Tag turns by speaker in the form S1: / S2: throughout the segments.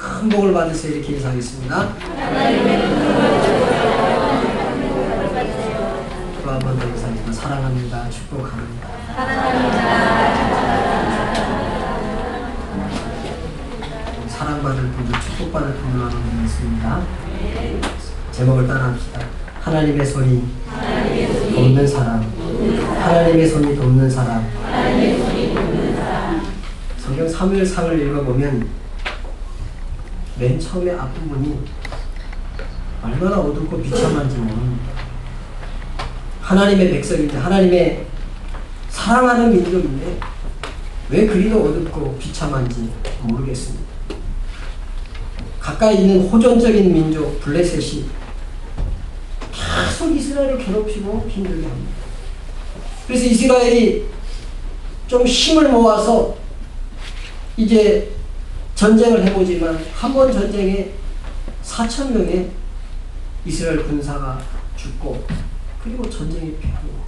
S1: 큰 복을 받으세요. 이렇게 인사하겠습니다. 또 한 번 더 인사드립니다. 사랑합니다. 축복합니다. 사랑받을 분들, 축복받을 분들만 있습니다. 제목을 따라합시다. 하나님의 손이 돕는 사람. 하나님의 손이 돕는 사람. 성경 사무엘상을 읽어보면 맨 처음에 앞부분이 얼마나 어둡고 비참한지 모릅니다. 하나님의 백성인데, 하나님의 사랑하는 민족인데 왜 그리도 어둡고 비참한지 모르겠습니다. 가까이 있는 호전적인 민족 블레셋이 계속 이스라엘을 괴롭히고 힘들게 합니다. 그래서 이스라엘이 좀 힘을 모아서 이제 전쟁을 해보지만 한 번 전쟁에 4,000명의 이스라엘 군사가 죽고 그리고 전쟁이 패합니다.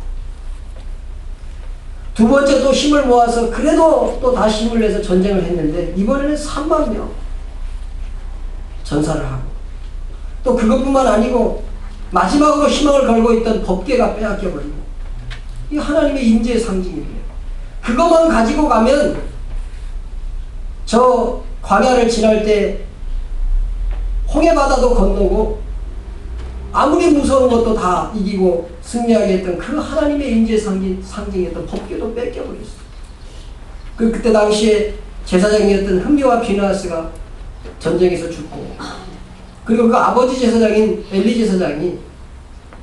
S1: 두 번째 또 힘을 모아서 그래도 또 다시 힘을 내서 전쟁을 했는데 이번에는 3만 명 전사를 하고 또 그것뿐만 아니고 마지막으로 희망을 걸고 있던 법궤가 빼앗겨버리고 이 하나님의 임재의 상징이에요. 그것만 가지고 가면 저 광야를 지날 때 홍해바다도 건너고 아무리 무서운 것도 다 이기고 승리하게 했던 그 하나님의 임재의 상징이었던 법궤도 뺏겨버렸어요. 그때 당시에 제사장이었던 흠리와 비느하스가 전쟁에서 죽고 그리고 그 아버지 제사장인 엘리 제사장이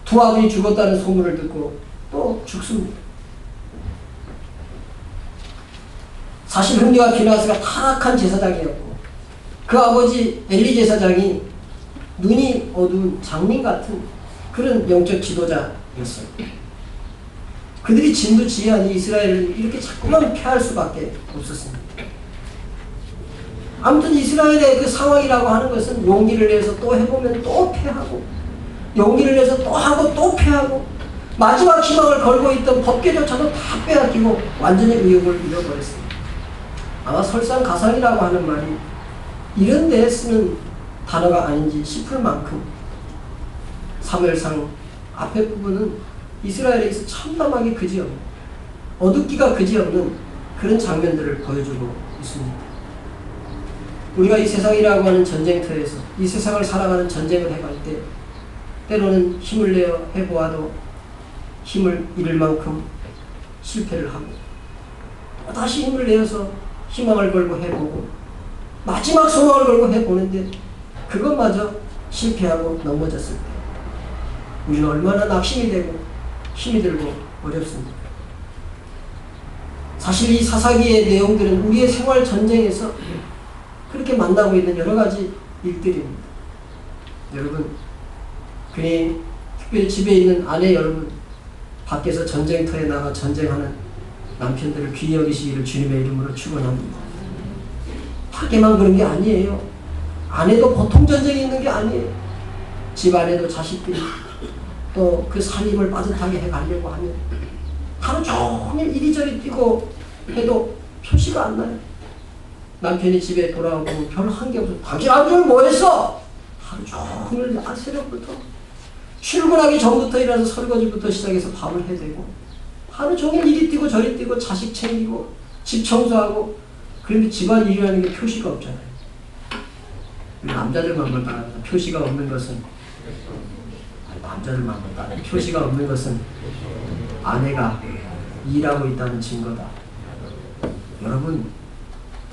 S1: 두 아들이 죽었다는 소문을 듣고 또 죽습니다. 사실 흠리와 비느하스가 타락한 제사장이었고 그 아버지 엘리 제사장이 눈이 어두운 장님 같은 그런 영적 지도자였어요. 그들이 진두지휘하니 이스라엘을 이렇게 자꾸만 패할 수밖에 없었습니다. 아무튼 이스라엘의 그 상황이라고 하는 것은 용기를 내서 또 해보면 또 패하고 용기를 내서 또 하고 또 패하고 마지막 희망을 걸고 있던 법궤조차도 다 빼앗기고 완전히 의욕을 잃어버렸습니다. 아마 설상가상이라고 하는 말이 이런 데에 쓰는 단어가 아닌지 싶을 만큼 사무엘상 앞에 부분은 이스라엘에서 참담하게 그지없는 어둡기가 그지없는 그런 장면들을 보여주고 있습니다. 우리가 이 세상이라고 하는 전쟁터에서 이 세상을 살아가는 전쟁을 해갈 때 때로는 힘을 내어 해보아도 힘을 잃을 만큼 실패를 하고 다시 힘을 내어서 희망을 걸고 해보고 마지막 소망을 걸고 해보는데 그것마저 실패하고 넘어졌을 때 우리는 얼마나 낙심이 되고 힘이 들고 어렵습니다. 사실 이 사사기의 내용들은 우리의 생활 전쟁에서 그렇게 만나고 있는 여러 가지 일들입니다. 여러분, 괜히 특별히 집에 있는 아내 여러분, 밖에서 전쟁터에 나가 전쟁하는 남편들을 귀히 여기시기를 주님의 이름으로 축원합니다. 밖에만 그런 게 아니에요. 안에도 보통 전쟁이 있는 게 아니에요. 집 안에도 자식들이 또 그 살림을 빠듯하게 해가려고 하면 하루 종일 이리저리 뛰고 해도 표시가 안 나요. 남편이 집에 돌아오고 별 한 게 없어. 당신 하루 종일 뭐 했어? 하루 종일 새벽부터 출근하기 전부터 일어나서 설거지부터 시작해서 밥을 해대고 하루 종일 이리 뛰고 저리 뛰고 자식 챙기고 집 청소하고 그런데 집안 일이라는 게 표시가 없잖아요. 남자들만 볼까 표시가 없는 것은 남자들만 볼까 표시가 없는 것은 아내가 일하고 있다는 증거다. 여러분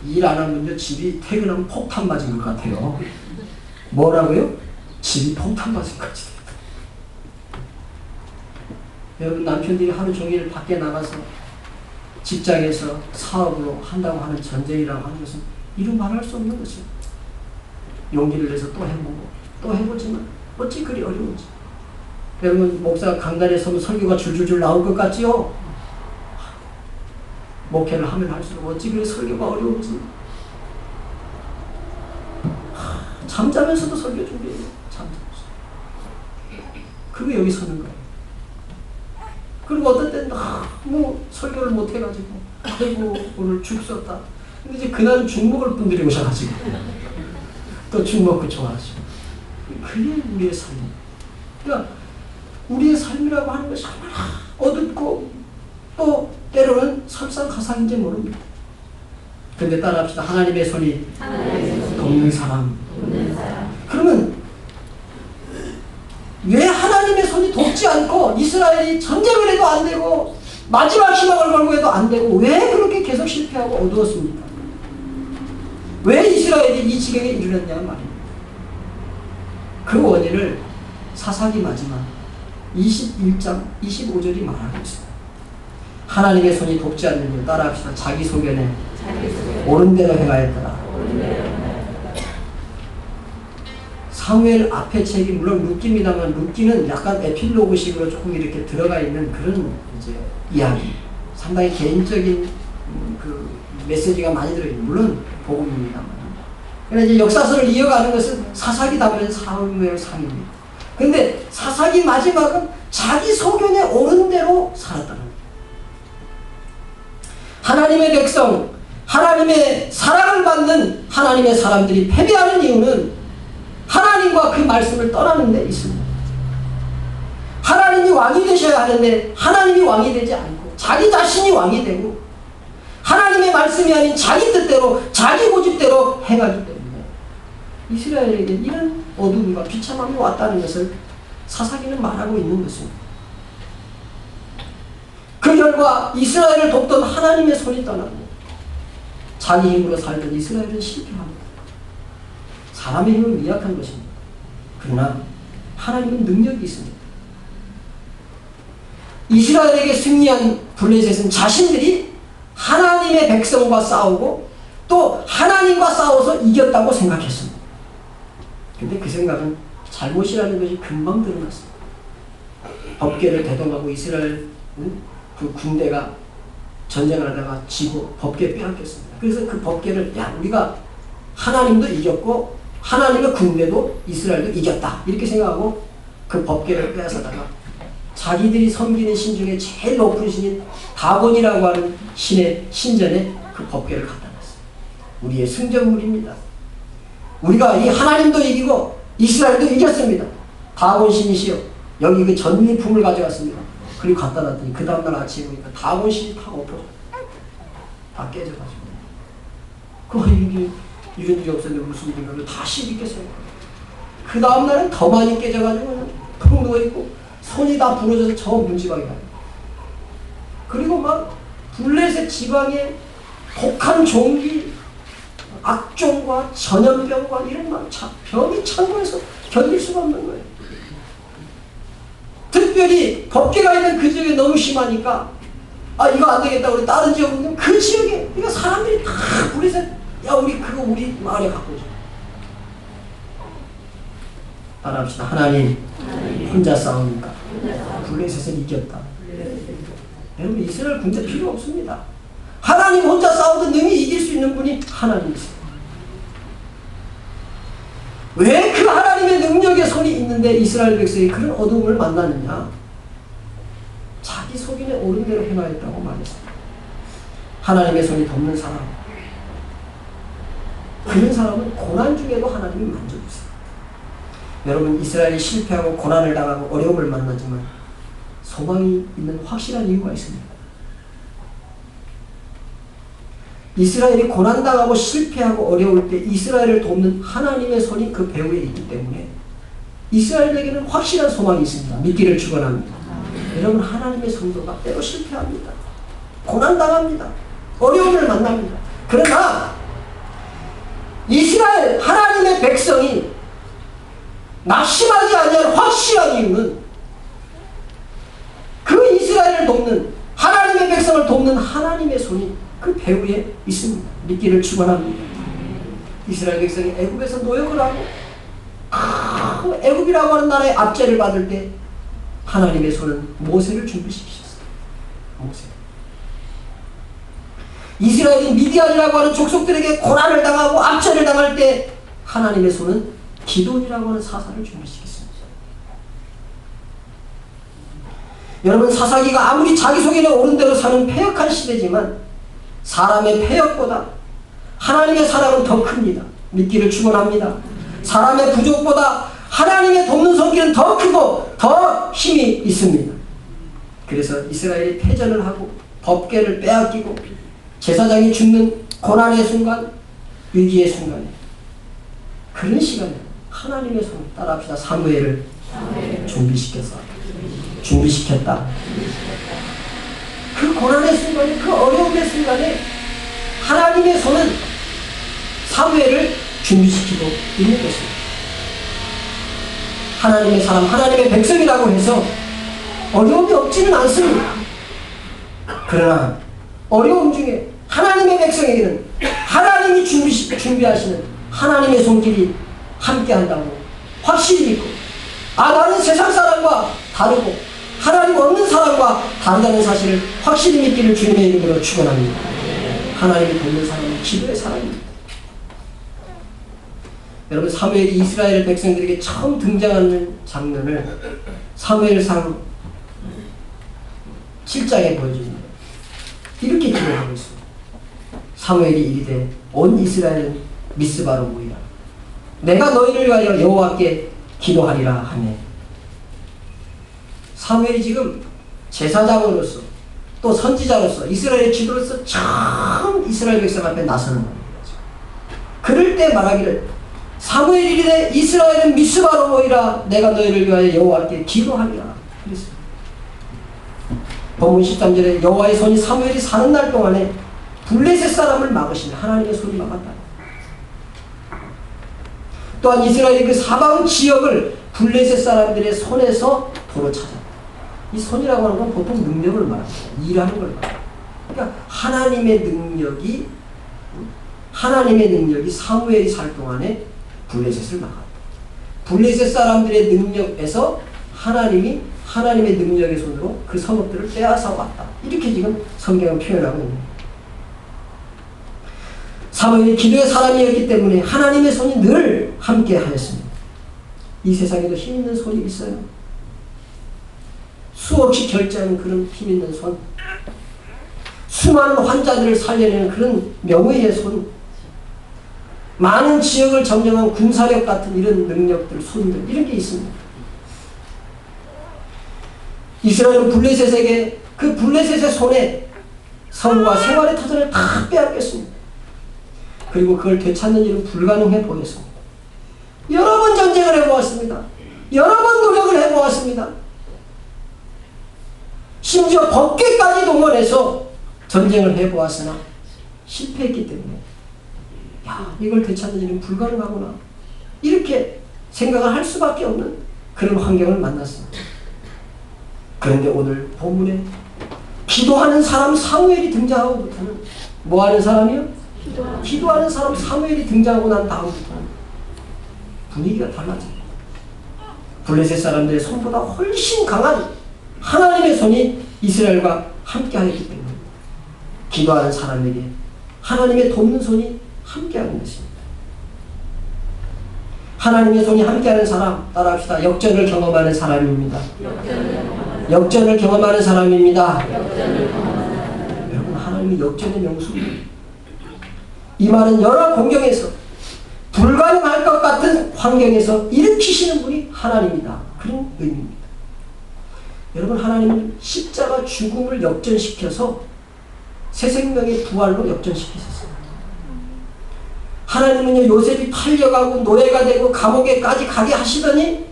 S1: 일 안 하면요 집이 퇴근하면 폭탄 맞은 것 같아요. 뭐라고요? 집이 폭탄 맞은 것 같아요. 여러분 남편들이 하루 종일 밖에 나가서 직장에서 사업으로 한다고 하는 전쟁이라고 하는 것은 이루 말할 수 없는 것이에요. 용기를 내서 또 해보고 또 해보지만 어찌 그리 어려운지. 여러분 목사가 강단에 서면 설교가 줄줄줄 나올 것 같지요? 목회를 하면 할수록 어찌 그리 설교가 어려운지. 잠자면서도 설교 준비해요. 잠자면서. 그게 여기 서는 거예요. 그리고 어떤 때는 너무 설교를 못 해가지고 아이고 오늘 죽 썼다. 근데 이제 그날은 죽 먹을 분들이 오셔가지고 또 죽 먹고 좋아하죠. 그게 우리의 삶입니다. 그러니까 우리의 삶이라고 하는 것이 얼마나 어둡고 또 때로는 설상가상인지 모릅니다. 근데 따라합시다. 하나님의 손이 돕는 사람. 그러면 왜 하나님의 손이 돕지 않고 이스라엘이 전쟁을 해도 안 되고 마지막 희망을 걸고 해도 안 되고 왜 그렇게 계속 실패하고 어두웠습니까? 왜 이스라엘이 이 지경에 이르렀냐 말입니다. 그 원인을 사사기 마지막 21장 25절이 말하고 있습니다. 하나님의 손이 돕지 않는 일 따라합시다. 자기 소견에 옳은 대로 행하였더라. 사무엘 앞의 책이 물론 룻기입니다만 룻기는 약간 에필로그식으로 조금 이렇게 들어가 있는 그런 이제 이야기, 상당히 개인적인 그 메시지가 많이 들어있는 물론 복음입니다만. 그러나 이제 역사서를 이어가는 것은 사사기 다음에 사무엘 상입니다. 그런데 사사기 마지막은 자기 소견에 옳은 대로 살았다는 거예요. 하나님의 백성, 하나님의 사랑을 받는 하나님의 사람들이 패배하는 이유는 하나님과 그 말씀을 떠나는 데 있습니다. 하나님이 왕이 되셔야 하는데 하나님이 왕이 되지 않고 자기 자신이 왕이 되고 하나님의 말씀이 아닌 자기 뜻대로 자기 고집대로 행하기 때문에 이스라엘에게 이런 어둠과 비참함이 왔다는 것을 사사기는 말하고 있는 것입니다. 그 결과 이스라엘을 돕던 하나님의 손이 떠나고 자기 힘으로 살던 이스라엘은 실패합니다. 사람의 힘은 미약한 것입니다. 그러나 하나님은 능력이 있습니다. 이스라엘에게 승리한 블레셋은 자신들이 하나님의 백성과 싸우고 또 하나님과 싸워서 이겼다고 생각했습니다. 근데 그 생각은 잘못이라는 것이 금방 드러났습니다. 법궤를 대동하고 이스라엘 그 군대가 전쟁을 하다가 지고 법궤 빼앗겼습니다. 그래서 그 법궤를 우리가 하나님도 이겼고 하나님의 군대도 이스라엘도 이겼다 이렇게 생각하고 그 법궤를 빼앗아다가 자기들이 섬기는 신 중에 제일 높은 신인 다곤이라고 하는 신의 신전에 그 법궤를 갖다 놨어요. 우리의 승전물입니다. 우리가 이 하나님도 이기고 이스라엘도 이겼습니다. 다곤 신이시여 여기 그 전리품을 가져왔습니다. 그리고 갖다 놨더니 그 다음날 아침에 보니까 다곤 신이 다 엎어져 다 깨져가지고 이게 이런 일이 없었는데 무슨 일인가 다시 믿겠어요. 그 다음날은 더 많이 깨져가지고 푹 누워있고 손이 다 부러져서 저 문지방에 가요. 그리고 막 블레셋 지방에 독한 종기, 악종과 전염병과 이런 막 병이 창고에서 견딜 수가 없는 거예요. 특별히 법궤가 있는 그 지역에 너무 심하니까 이거 안 되겠다 우리 다른 지역은 그 지역에 그러니까 사람들이 다 블레셋 우리 그거 우리 마을에 갖고 오자. 따라합시다. 하나님 혼자 싸우니까 블레셋을 이겼다. 여러분 이스라엘 군대 필요 없습니다. 하나님 혼자 싸우든 능히 이길 수 있는 분이 하나님이세요. 왜 그 하나님의 능력의 손이 있는데 이스라엘 백성이 그런 어둠을 만나느냐? 자기 소견에 옳은 대로 행하였다고 말했습니다. 하나님의 손이 돕는 사람, 그런 사람은 고난 중에도 하나님이 만져주세요. 여러분 이스라엘이 실패하고 고난을 당하고 어려움을 만나지만 소망이 있는 확실한 이유가 있습니다. 이스라엘이 고난당하고 실패하고 어려울 때 이스라엘을 돕는 하나님의 손이 그 배후에 있기 때문에 이스라엘에게는 확실한 소망이 있습니다. 믿기를 축원합니다. 여러분 하나님의 성도가 때로 실패합니다. 고난당합니다. 어려움을 만납니다. 그러나 이스라엘 하나님의 백성이 낙심하지 아니할 확실한 이유는 그 이스라엘을 돕는 하나님의 백성을 돕는 하나님의 손이 그 배후에 있습니다. 믿기를 축원합니다. 이스라엘 백성이 애굽에서 노역을 하고 애굽이라고 하는 나라의 압제를 받을 때 하나님의 손은 모세를 준비시키셨어요. 모세. 이스라엘이 미디안이라고 하는 족속들에게 고난을 당하고 압제를 당할 때 하나님의 손은 기돈이라고 하는 사사를 준비시켰습니다. 여러분 사사기가 아무리 자기 소견에 옳은 대로 사는 패역한 시대지만 사람의 패역보다 하나님의 사랑은 더 큽니다. 믿기를 축원합니다. 사람의 부족보다 하나님의 돕는 손길은 더 크고 더 힘이 있습니다. 그래서 이스라엘이 패전을 하고 법궤를 빼앗기고 제사장이 죽는 고난의 순간, 위기의 순간에, 그런 시간에 하나님의 손, 따라합시다. 사무엘을 준비시켰다. 그 고난의 순간에, 그 어려움의 순간에 하나님의 손은 사무엘을 준비시키고 있는 것입니다. 하나님의 사람, 하나님의 백성이라고 해서 어려움이 없지는 않습니다. 그러나 어려움 중에 하나님의 백성에게는 하나님이 준비하시는 하나님의 손길이 함께한다고 확실히 믿고, 나는 세상 사람과 다르고 하나님 없는 사람과 다르다는 사실을 확실히 믿기를 주님의 이름으로 축원합니다. 하나님이 돕는 사람은 기도의 사람입니다. 여러분, 사무엘이 이스라엘 백성들에게 처음 등장하는 장면을 사무엘상 7장에 보여줍니다. 이렇게 기도하고 있습니다. 사무엘이 이르되 온 이스라엘은 미스바로 모이라. 내가 너희를 위하여 여호와께 기도하리라 하네. 사무엘이 지금 제사장으로서 또 선지자로서 이스라엘의 지도로서 처음 이스라엘 백성 앞에 나서는 겁니다. 그럴 때 말하기를 사무엘이 이르되 이스라엘은 미스바로 모이라. 내가 너희를 위하여 여호와께 기도하리라 그랬습니다. 본문 13절에 여호와의 손이 사무엘이 사는 날 동안에 블레셋 사람을 막으시니 하나님의 손이 막았다. 또한 이스라엘의 그 사방 지역을 블레셋 사람들의 손에서 도로 찾았다. 이 손이라고 하는 건 보통 능력을 말합니다. 일하는 걸 말합니다. 그러니까 하나님의 능력이 사무엘이 살 동안에 블레셋을 막았다. 블레셋 사람들의 능력에서 하나님의 능력의 손으로 그 성읍들을 빼앗아 왔다. 이렇게 지금 성경은 표현하고 있습니다. 사무엘이 기도의 사람이었기 때문에 하나님의 손이 늘 함께 하였습니다. 이 세상에도 힘 있는 손이 있어요. 수없이 결제하는 그런 힘 있는 손, 수많은 환자들을 살려내는 그런 명의의 손, 많은 지역을 점령한 군사력 같은 이런 능력들, 손들, 이런 게 있습니다. 이스라엘은 블레셋에게 그 블레셋의 손에 성과 생활의 터전을 다 빼앗겼습니다. 그리고 그걸 되찾는 일은 불가능해 보였습니다. 여러 번 전쟁을 해보았습니다. 여러 번 노력을 해보았습니다. 심지어 법궤까지 동원해서 전쟁을 해보았으나 실패했기 때문에 이걸 되찾는 일은 불가능하구나, 이렇게 생각을 할 수밖에 없는 그런 환경을 만났습니다. 그런데 오늘 본문에 기도하는 사람 사무엘이 등장하고부터는 뭐하는 사람이요? 기도하는 사람 사무엘이 등장하고 난 다음부터는 분위기가 달라집니다. 블레셋 사람들의 손보다 훨씬 강한 하나님의 손이 이스라엘과 함께하였기 때문에 기도하는 사람에게 하나님의 돕는 손이 함께하는 것입니다. 하나님의 손이 함께하는 사람, 따라합시다. 역전을 경험하는 사람입니다. 역전을 경험하는 사람입니다. 여러분, 하나님이 역전의 명수입니다. 이 말은 여러 공경에서 불가능할 것 같은 환경에서 일으키시는 분이 하나님이다, 그런 의미입니다. 여러분, 하나님은 십자가 죽음을 역전시켜서 새 생명의 부활로 역전시키셨어요. 하나님은요, 요셉이 팔려가고 노예가 되고 감옥에까지 가게 하시더니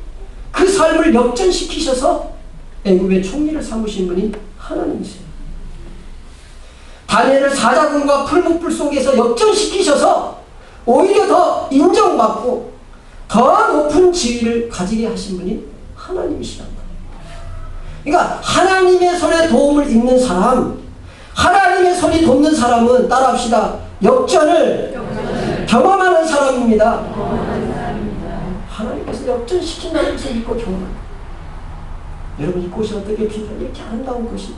S1: 그 삶을 역전시키셔서 애굽의 총리를 삼으신 분이 하나님이세요. 다니엘을 사자굴과 풀무불 속에서 역전시키셔서 오히려 더 인정받고 더 높은 지위를 가지게 하신 분이 하나님이시란 말이에요. 그러니까 하나님의 손에 도움을 입는 사람, 하나님의 손이 돕는 사람은, 따라합시다, 역전을 경험하는 사람입니다. 하나님께서 역전시킨다는 것을 믿고 경험합니다. 여러분, 이 꽃이 어떻게 피냐? 이렇게 아름다운 꽃이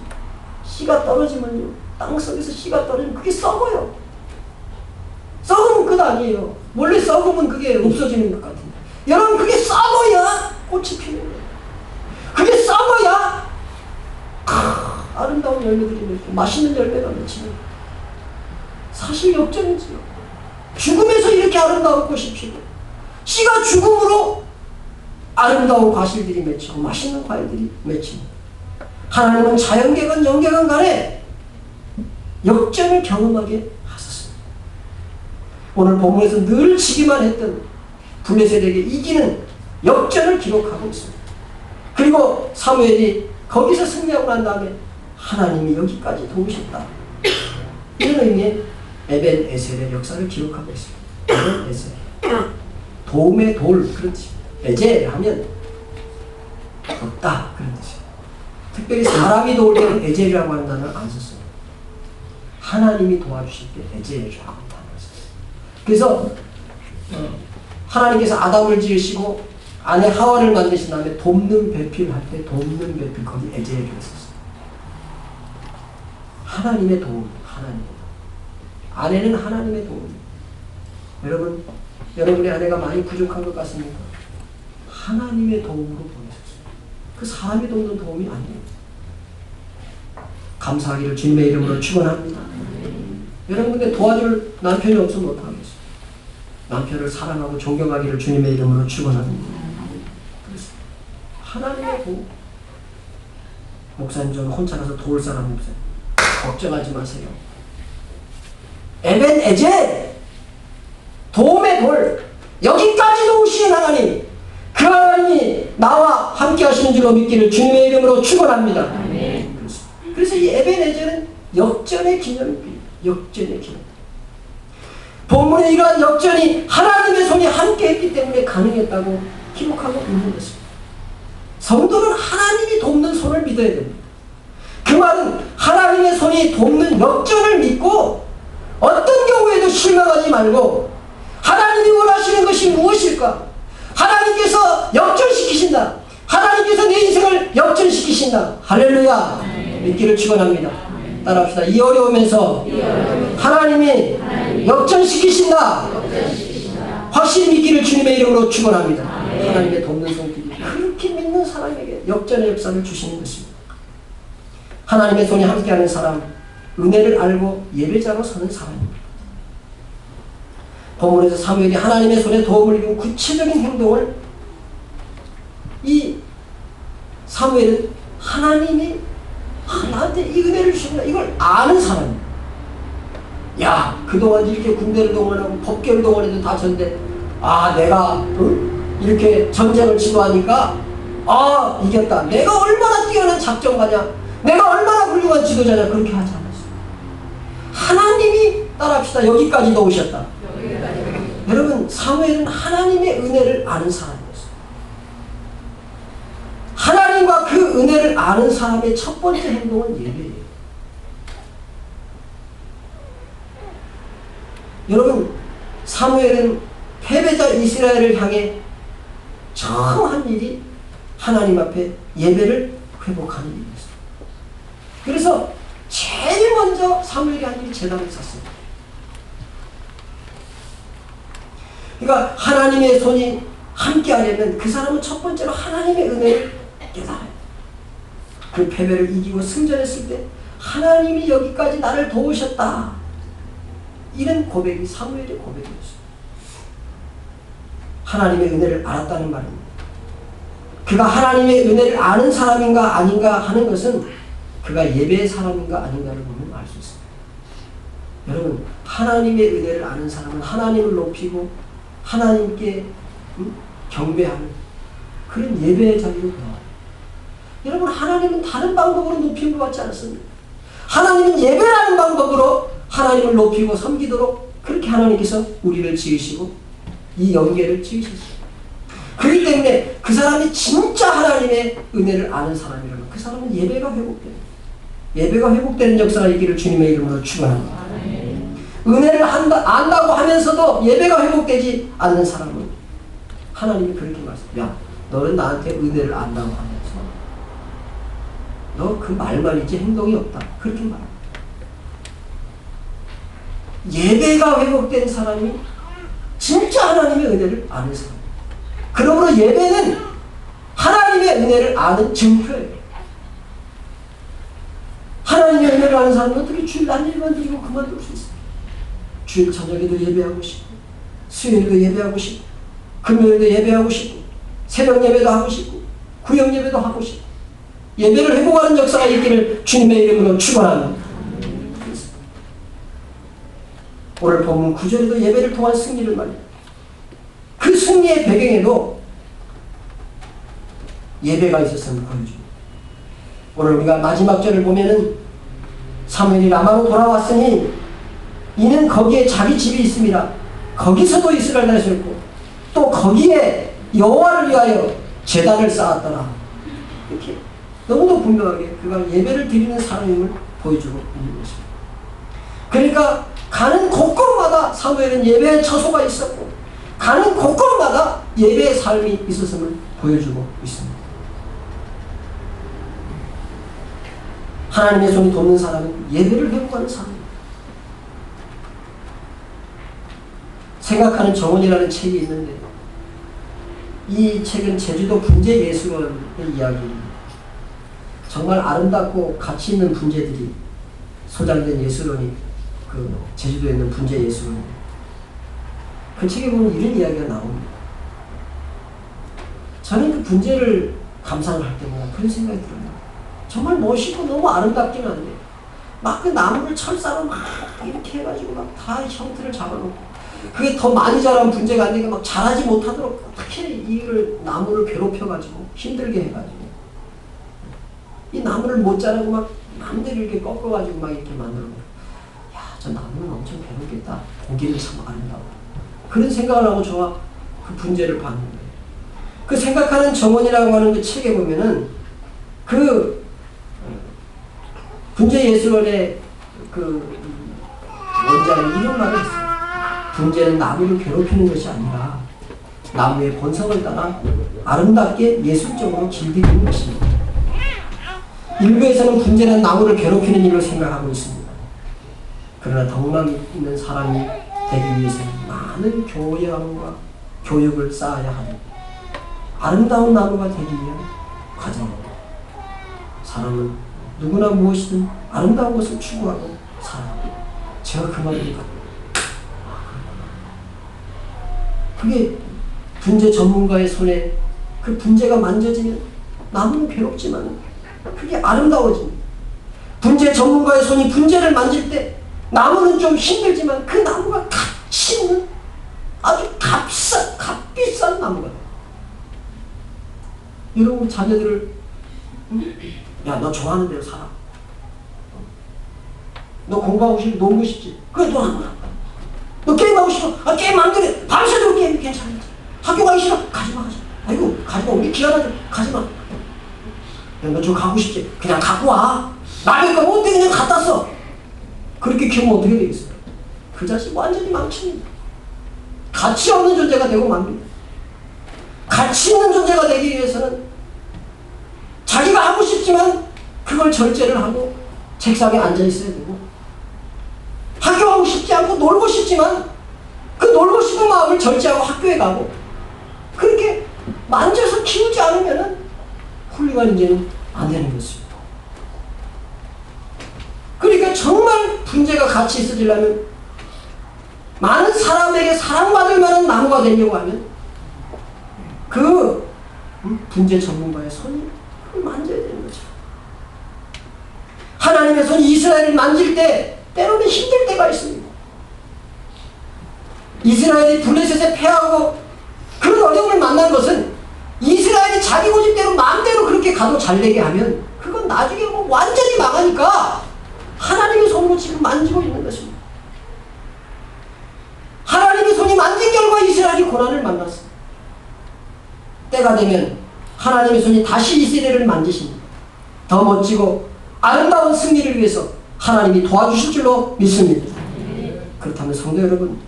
S1: 씨가 떨어지면요, 땅속에서 씨가 떨어지면 그게 썩어요. 썩으면 끝 아니에요. 원래 썩으면 그게 없어지는 것 같은데, 여러분, 그게 썩어야 꽃이 피는 거예요. 그게 썩어야 아름다운 열매들이 맺고 맛있는 열매가 맺히는, 사실 역전이지요. 죽음에서 이렇게 아름다운 꽃이 피고 씨가 죽음으로 아름다운 과실들이 맺히고 맛있는 과일들이 맺힙니다. 하나님은 자연계건 영계건 간에 역전을 경험하게 하셨습니다. 오늘 본문에서 늘 지기만 했던 블레셋에게 이기는 역전을 기록하고 있습니다. 그리고 사무엘이 거기서 승리하고 난 다음에 하나님이 여기까지 도우셨다. 이런 의미의 에벤 에셀의 역사를 기록하고 있습니다. 에벤 에셀. 도움의 돌, 그런 뜻입니다. 에제 하면 없다, 그런 뜻입니다. 특별히 사람이 도울 때는 에제라고 하는 단어를 안 썼어요. 하나님이 도와주실 때 에제라고 하는 단어를 썼어요. 그래서 하나님께서 아담을 지으시고 아내 하와를 만드신 다음에 돕는 배필 할 때 돕는 배필 거기 에제를 썼어요. 하나님의 도움, 하나님의 도움. 아내는 하나님의 도움. 여러분, 여러분의 아내가 많이 부족한 것 같습니까? 하나님의 도움으로 보내셨어요. 그 사람이 돕는 도움이 아니에요. 감사하기를 주님의 이름으로 축원합니다. 여러분, 근데 도와줄 남편이 없으면 어떡하겠어요? 남편을 사랑하고 존경하기를 주님의 이름으로 축원합니다. 하나님의 도움. 목사님, 저는 혼자 가서 도울 사람 없어요. 걱정하지 마세요. 에벤 에제, 도움의 돌, 여기까지도 오시는 하나님, 그 하나님이 나와 함께 하시는 줄로 믿기를 주님의 이름으로 축원합니다. 그래서 이 에벤 에제는 역전의 기념입니다. 역전의 기념. 본문에 이러한 역전이 하나님의 손이 함께 했기 때문에 가능했다고 기록하고 있는 것입니다. 성도는 하나님이 돕는 손을 믿어야 됩니다. 그 말은 하나님의 손이 돕는 역전을 믿고 어떤 경우에도 실망하지 말고 하나님이 원하시는 것이 무엇일까? 하나님께서 역전시키신다. 하나님께서 내 인생을 역전시키신다. 할렐루야. 믿기를 축원합니다. 따라합시다. 이 어려우면서 하나님이 역전시키신다. 확실히 믿기를 주님의 이름으로 축원합니다. 하나님의 돕는 손길이 그렇게 믿는 사람에게 역전의 역사를 주시는 것입니다. 하나님의 손이 함께하는 사람, 은혜를 알고 예배자로 서는 사람입니다. 본문에서 사무엘이 하나님의 손에 도움을 입은 구체적인 행동을 이 사무엘은 하나님이 나한테 이 은혜를 주신다, 이걸 아는 사람입니다. 야, 그동안 이렇게 군대를 동원하고 법계를 동원해도 다 졌는데 내가 이렇게 전쟁을 지도하니까 이겼다. 내가 얼마나 뛰어난 작전가냐, 내가 얼마나 훌륭한 지도자냐, 그렇게 하지 않았어요. 하나님이 따라합시다. 여기까지도 오셨다. 여러분, 사무엘은 하나님의 은혜를 아는 사람이었어요. 하나님과 그 은혜를 아는 사람의 첫 번째 행동은 예배예요. 여러분, 사무엘은 패배자 이스라엘을 향해 처음 한 일이 하나님 앞에 예배를 회복하는 일이었어요. 그래서 제일 먼저 사무엘이 한 일이 제단을 쌌습니다. 그러니까 하나님의 손이 함께 하려면 그 사람은 첫 번째로 하나님의 은혜를 깨달아요. 그 패배를 이기고 승전했을 때 하나님이 여기까지 나를 도우셨다. 이런 고백이 사무엘의 고백이었어요. 하나님의 은혜를 알았다는 말입니다. 그가 하나님의 은혜를 아는 사람인가 아닌가 하는 것은 그가 예배의 사람인가 아닌가를 보면 알 수 있습니다. 여러분, 하나님의 은혜를 아는 사람은 하나님을 높이고 하나님께 경배하는 그런 예배의 자리로 나와요. 여러분, 하나님은 다른 방법으로 높임을 받지 않았습니다. 하나님은 예배라는 방법으로 하나님을 높이고 섬기도록 그렇게 하나님께서 우리를 지으시고 이 영계를 지으셨어요. 그렇기 때문에 그 사람이 진짜 하나님의 은혜를 아는 사람이라면 그 사람은 예배가 회복됩니다. 예배가 회복되는 역사가 있기를 주님의 이름으로 축원합니다. 은혜를 안다고 하면서도 예배가 회복되지 않는 사람은 하나님이 그렇게 말씀해요. 야, 너는 나한테 은혜를 안다고 하면서 너 그 말만이지 행동이 없다. 그렇게 말합니다. 예배가 회복된 사람이 진짜 하나님의 은혜를 아는 사람. 그러므로 예배는 하나님의 은혜를 아는 증표예요. 하나님의 은혜를 아는 사람은 어떻게 주일 날 일만 드리고 그만둘 수 있어요? 주일 저녁에도 예배하고 싶고 수요일도 예배하고 싶고 금요일도 예배하고 싶고 새벽 예배도 하고 싶고 구역 예배도 하고 싶고 예배를 회복하는 역사가 있기를 주님의 이름으로 축원합니다. 오늘 본문 9절에도 예배를 통한 승리를 말해요. 그 승리의 배경에도 예배가 있었음을 보여줍니다. 오늘 우리가 마지막 절을 보면은 사무엘이 라마로 돌아왔으니 이는 거기에 자기 집이 있습니다. 거기서도 이스라엘 다스렸고 또 거기에 여호와를 위하여 제단을 쌓았더라. 이렇게 너무도 분명하게 그가 예배를 드리는 사람임을 보여주고 있는 것입니다. 그러니까 가는 곳곳마다 사무엘은 예배의 처소가 있었고 가는 곳곳마다 예배의 삶이 있었음을 보여주고 있습니다. 하나님의 손이 돕는 사람은 예배를 회복하는 사람입니다. 생각하는 정원이라는 책이 있는데 이 책은 제주도 분재 예술원의 이야기입니다. 정말 아름답고 가치 있는 분재들이 소장된 예술원이 그 제주도에 있는 분재 예술원입니다. 그 책에 보면 이런 이야기가 나옵니다. 저는 그 분재를 감상을 할 때마다 그런 생각이 들어요. 정말 멋있고 너무 아름답긴 한데 막 그 나무를 철사로 막 이렇게 해가지고 막 다 형태를 잡아놓고 그게 더 많이 자란 분재가 아니라 막 자라지 못하도록 어떻게 이걸 나무를 괴롭혀가지고 힘들게 해가지고 이 나무를 못 자라고 막 마음대로 이렇게 꺾어가지고 막 이렇게 만들어. 야, 저 나무는 엄청 괴롭겠다. 보기는 참 아름다워. 그런 생각을 하고 저와 그 분재를 봤는데 그 생각하는 정원이라고 하는 그 책에 보면은 그 분재 예술원의 그 원장이 이런 말을 했어요. 분재는 나무를 괴롭히는 것이 아니라 나무의 본성을 따라 아름답게 예술적으로 길들이는 것입니다. 일부에서는 분재는 나무를 괴롭히는 일로 생각하고 있습니다. 그러나 덕망 있는 사람이 되기 위해서는 많은 교양과 교육을 쌓아야 하는 아름다운 나무가 되기 위한 과정입니다. 사람은 누구나 무엇이든 아름다운 것을 추구하고 살아갑니다. 제가 그 말을 듣고 그게 분재 전문가의 손에 그 분재가 만져지면 나무는 괴롭지만 그게 아름다워집니다. 분재 전문가의 손이 분재를 만질 때 나무는 좀 힘들지만 그 나무가 가치 있는 아주 값비싼 나무가 돼요. 여러분 자녀들을 야, 너 좋아하는 대로 살아. 너 공부하고 싶지? 놀고 싶지? 그래, 너 안 놀아. 너 게임하고 싶어? 아, 게임 안 돼. 밤새도록 게임 괜찮아. 학교 가기 싫어? 가지마. 아이고, 가지마. 우리 귀하다. 가지마. 야, 너 저 가고 싶지? 그냥 갖고 와. 남의 거 못돼 그냥 갖다 써. 그렇게 키우면 어떻게 되겠어요? 그 자식 완전히 망칩니다. 가치 없는 존재가 되고 맙니다. 가치 있는 존재가 되기 위해서는 자기가 하고 싶지만 그걸 절제를 하고 책상에 앉아 있어야 되고 학교 가고 싶지 않고 놀고 싶지만 그 놀고 싶은 마음을 절제하고 학교에 가고 그렇게 만져서 키우지 않으면 훌륭한 인재는 안 되는 것입니다. 그러니까 정말 분재가 같이 있어지려면 많은 사람에게 사랑받을 만한 나무가 되려고 하면 그 분재 전문가의 손이 만져야 되는 거죠. 하나님의 손이 이스라엘을 만질 때 때로는 힘들 때가 있습니다. 이스라엘이 블레셋에 패하고 그런 어려움을 만난 것은 이스라엘이 자기 고집대로 마음대로 그렇게 가도 잘되게 하면 그건 나중에 뭐 완전히 망하니까 하나님의 손으로 지금 만지고 있는 것입니다. 하나님의 손이 만진 결과 이스라엘이 고난을 만났습니다. 때가 되면 하나님의 손이 다시 이스라엘을 만지십니다. 더 멋지고 아름다운 승리를 위해서 하나님이 도와주실 줄로 믿습니다. 그렇다면 성도 여러분,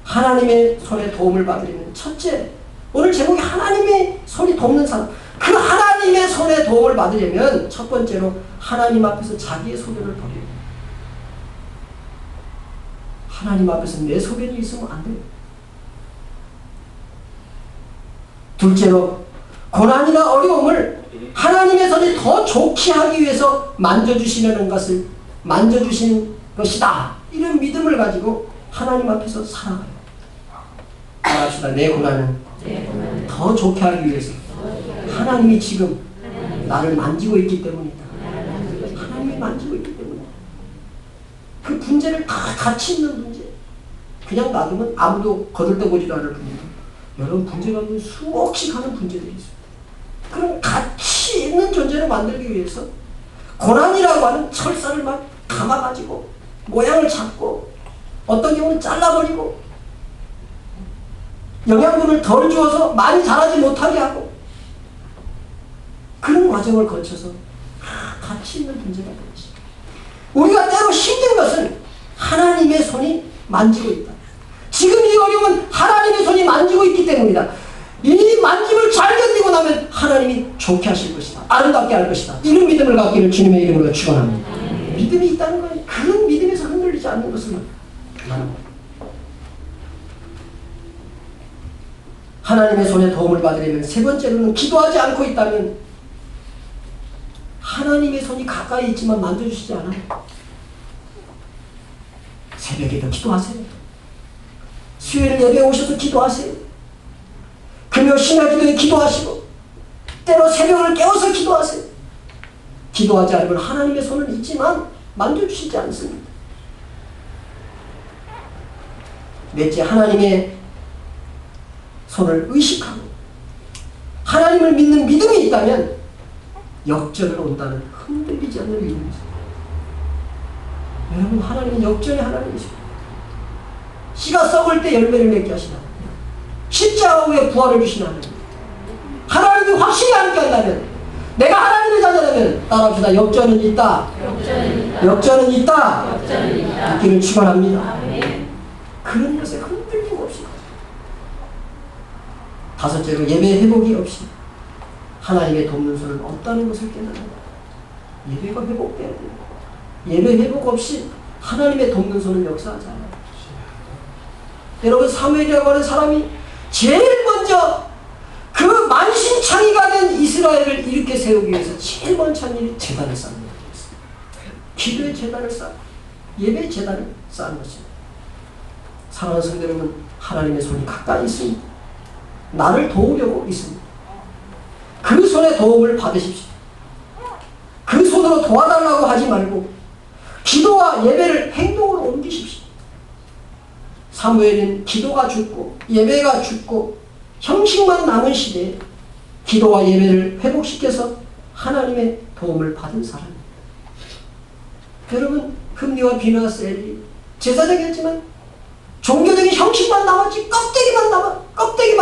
S1: 하나님의 손에 도움을 받으려면 첫째, 오늘 제목이 하나님의 손이 돕는 사람, 그 하나님의 손에 도움을 받으려면 첫 번째로 하나님 앞에서 자기의 소견을 버려야 돼요. 하나님 앞에서 내 소견이 있으면 안 돼요. 둘째로 고난이나 어려움을 하나님의 손이 더 좋게 하기 위해서 만져주시는 것을 만져주시는 것이다. 이런 믿음을 가지고 하나님 앞에서 살아가요. 말합시다. 내 고난은 더 좋게 하기 위해서 하나님이 지금 나를 만지고 있기 때문이다. 하나님이 만지고 있기 때문이다. 그 분재를 다 같이 있는 분재. 그냥 놔두면 아무도 거들떠보지도 않을 뿐이다. 여러분 분재가 수억씩 하는 분재들이 있습니다. 그럼 같이 있는 존재를 만들기 위해서 고난이라고 하는 철사를 막 감아가지고 모양을 잡고 어떤 경우는 잘라버리고 영양분을 덜 주어서 많이 자라지 못하게 하고 그런 과정을 거쳐서 같이 있는 분재가 되는 것입니다. 우리가 때로 힘든 것은 하나님의 손이 만지고 있다. 지금 이 어려움은 하나님의 손이 만지고 있기 때문이다. 이 만짐을 잘 견디고 나면 하나님이 좋게 하실 것이다. 아름답게 할 것이다. 이런 믿음을 갖기를 주님의 이름으로 축원합니다. 믿음이 있다는 건 그런 믿음에서 흔들리지 않는 것을 말합니다. 하나님의 손에 도움을 받으려면 세 번째로는 기도하지 않고 있다면 하나님의 손이 가까이 있지만 만져주시지 않아요. 새벽에도 기도하세요. 수요일 예배에 오셔서 기도하세요. 금요 신약 기도에 기도하시고 때로 새벽을 깨워서 기도하세요. 기도하지 않으면 하나님의 손은 있지만 만져주시지 않습니다. 넷째, 하나님의 손을 의식하고 하나님을 믿는 믿음이 있다면 역전을 온다는 흔들리지 않는 믿음이 있습니다. 여러분 하나님은 역전의 하나님이십니다. 씨가 썩을 때 열매를 맺게 하시는 하나님, 십자가 후에 부활을 주시는 하나님, 하나님이 확실히 함께 한다면 내가 하나님의 자녀라면 따라합시다. 역전은 있다. 역전은 있다. 있기를 축원합니다. 그런 것에 흔들림 없이 다섯째로 예배 회복이 없이 하나님의 돕는 손은 없다는 것을 깨달아야 예배가 회복돼야 돼요. 예배 회복 없이 하나님의 돕는 손은 역사하지 않아요. 여러분 사무엘이라고 하는 사람이 제일 먼저 그 만신창이가 된 이스라엘을 일으켜 세우기 위해서 제일 먼저 한 일이 제단을 쌓는 것이었어요. 기도의 제단을 쌓고 예배의 제단을 쌓는 것입니다. 사랑하는 성도 여러분, 하나님의 손이 가까이 있습니다. 나를 도우려고 있습니다. 그 손의 도움을 받으십시오. 그 손으로 도와달라고 하지 말고 기도와 예배를 행동으로 옮기십시오. 사무엘은 기도가 죽고 예배가 죽고 형식만 남은 시대에 기도와 예배를 회복시켜서 하나님의 도움을 받은 사람입니다. 여러분 흠리와 비느하스 엘리 제사장이었지만 종교적인 형식만 남았지 껍데기만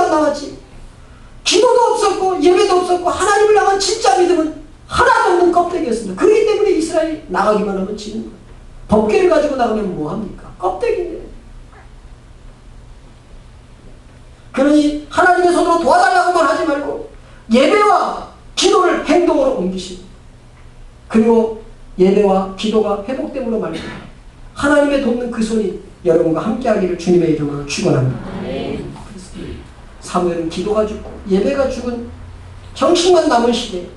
S1: 남았지 기도도 없었고 예배도 없었고 하나님을 향한 진짜 믿음은 하나도 없는 껍데기였습니다. 그렇기 때문에 이스라엘이 나가기만 하면 지는 거예요. 법궤를 가지고 나가면 뭐합니까? 껍데기인데. 그러니 하나님의 손으로 도와달라고만 하지 말고 예배와 기도를 행동으로 옮기시고 그리고 예배와 기도가 회복됨으로 말미암아 하나님의 돕는 그 손이 여러분과 함께하기를 주님의 이름으로 축원합니다. 사무엘은 기도가 죽고 예배가 죽은 형식만 남은 시대에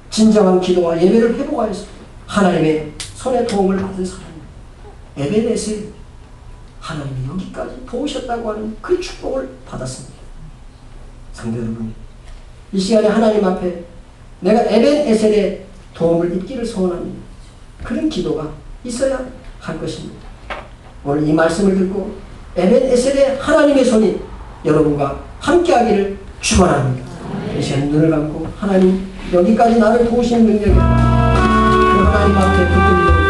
S1: 진정한 기도와 예배를 회복하여서 하나님의 손에 도움을 받은 사람입니다. 에벤에셀 하나님이 여기까지 도우셨다고 하는 그 축복을 받았습니다. 성도 여러분, 이 시간에 하나님 앞에 내가 에벤에셀의 도움을 입기를 소원합니다. 그런 기도가 있어야 할 것입니다. 오늘 이 말씀을 듣고 에벤에셀의 하나님의 손이 여러분과 함께하기를 축원합니다. 이 시간 눈을 감고 하나님 여기까지 나를 도우시는 능력이 하나님 앞에 붙들리고